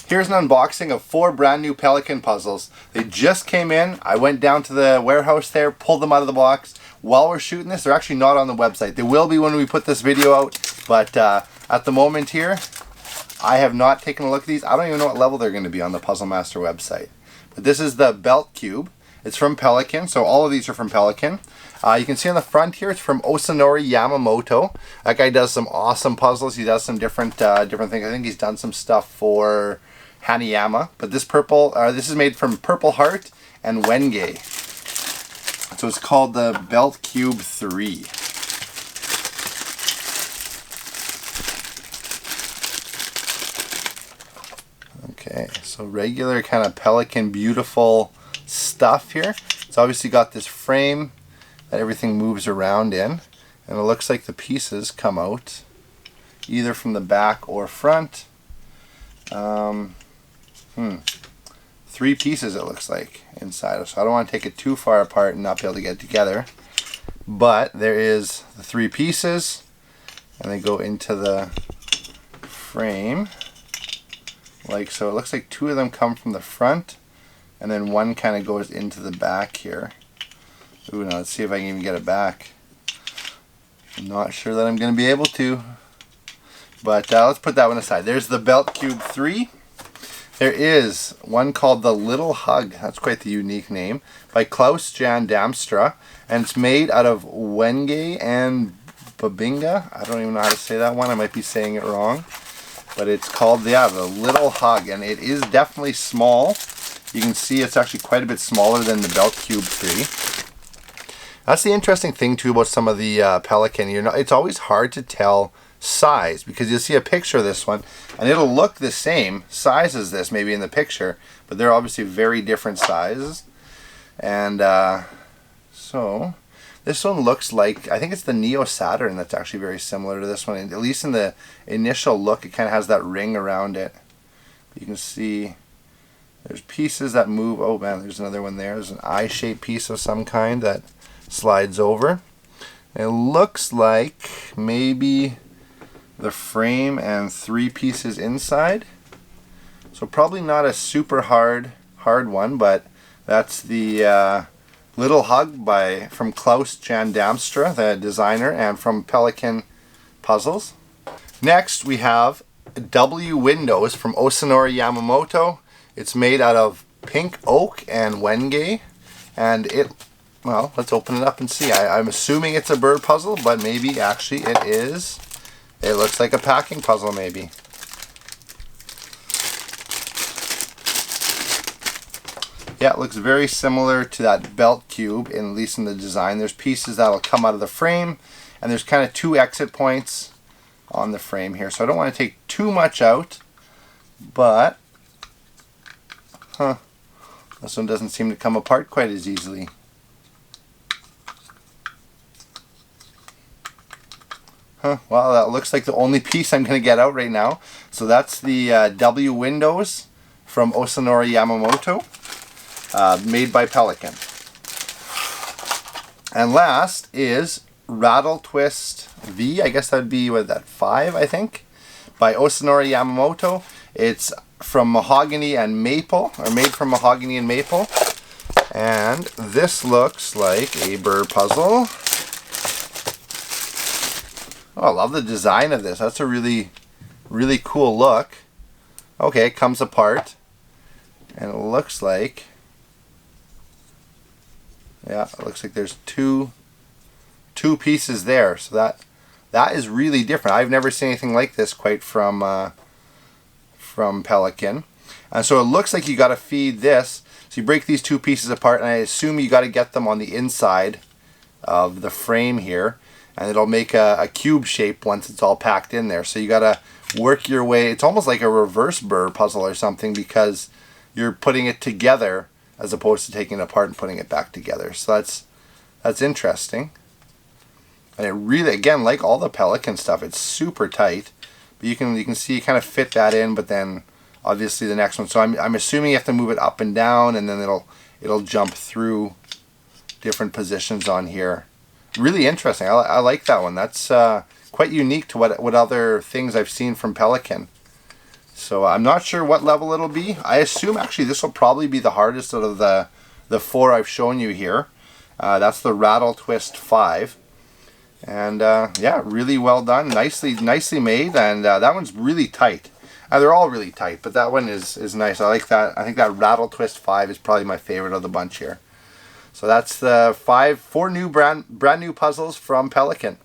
Here's an unboxing of 4 brand new Pelikan puzzles. They just came in. I went down to the warehouse there, pulled them out of the box. While we're shooting this, they're actually not on the website. They will be when we put this video out, but at the moment here, I have not taken a look at these. I don't even know what level they're going to be on the Puzzle Master website. But this is the belt cube. It's from Pelikan, so all of these are from Pelikan. You can see on the front here, it's from Osanori Yamamoto. That guy does some awesome puzzles. He does some different things. I think he's done some stuff for Hanayama. But this this is made from Purple Heart and Wenge. So it's called the Belt Cube 3. Okay, so regular kind of Pelikan beautiful stuff here. It's obviously got this frame that everything moves around in, and it looks like the pieces come out either from the back or front. 3 pieces it looks like inside, so I don't want to take it too far apart and not be able to get it together, but there is the 3 pieces and they go into the frame like so. It looks like 2 of them come from the front and then 1 kind of goes into the back here. Ooh, now let's see if I can even get it back. I'm not sure that I'm going to be able to, but let's put that one aside. There's the Belt Cube 3. There is one called the Little Hug. That's quite the unique name, by Klaus Jan Damstra, and it's made out of Wenge and Babinga. I don't even know how to say that one. I might be saying it wrong, but it's called the Little Hug, and it is definitely small. You can see it's actually quite a bit smaller than the Belt Cube 3. That's the interesting thing too about some of the Pelikan. It's always hard to tell size, because you'll see a picture of this one and it'll look the same size as this maybe in the picture, but they're obviously very different sizes. And so this one looks like, I think it's the Neo Saturn that's actually very similar to this one, at least in the initial look. It kind of has that ring around it. You can see there's pieces that move. Oh man, there's another one there. There's an eye-shaped piece of some kind that slides over. It looks like maybe the frame and 3 pieces inside. So probably not a super hard one, but that's the Little Hug from Klaus Jan Damstra, the designer, and from Pelikan Puzzles. Next we have W Windows from Osanori Yamamoto. It's made out of pink oak and Wenge, and well, let's open it up and see. I'm assuming it's a bird puzzle, but maybe actually it is. It looks like a packing puzzle maybe. Yeah, it looks very similar to that Belt Cube, at least in the design. There's pieces that'll come out of the frame, and there's kind of 2 exit points on the frame here. So I don't want to take too much out, but this one doesn't seem to come apart quite as easily. Well, that looks like the only piece I'm going to get out right now. So that's the W Windows from Osanori Yamamoto, made by Pelikan. And last is Rattle Twist V. I guess that would be, what is that, 5, I think, by Osanori Yamamoto. It's from mahogany and maple, or made from mahogany and maple. And this looks like a burr puzzle. Oh, I love the design of this. That's a really, really cool look. Okay, it comes apart, and it looks like, yeah, it looks like there's two pieces there. So that is really different. I've never seen anything like this quite from Pelikan. And so it looks like you got to feed this. So you break these 2 pieces apart, and I assume you got to get them on the inside of the frame here, and it'll make a cube shape once it's all packed in there. So you gotta work your way. It's almost like a reverse burr puzzle or something, because you're putting it together as opposed to taking it apart and putting it back together. So that's interesting. And it really, again, like all the Pelikan stuff, it's super tight. But you can see you kind of fit that in, but then obviously the next one. So I'm assuming you have to move it up and down, and then it'll jump through different positions on here. Really interesting. I like that one. That's quite unique to what other things I've seen from Pelikan. So I'm not sure what level it'll be. I assume actually this will probably be the hardest out of the 4 I've shown you here. That's the Rattle Twist V. And yeah, really well done, nicely made, and that one's really tight. They're all really tight, but that one is nice. I like that. I think that Rattle Twist V is probably my favorite of the bunch here. So that's the 4 new brand new puzzles from Pelikan.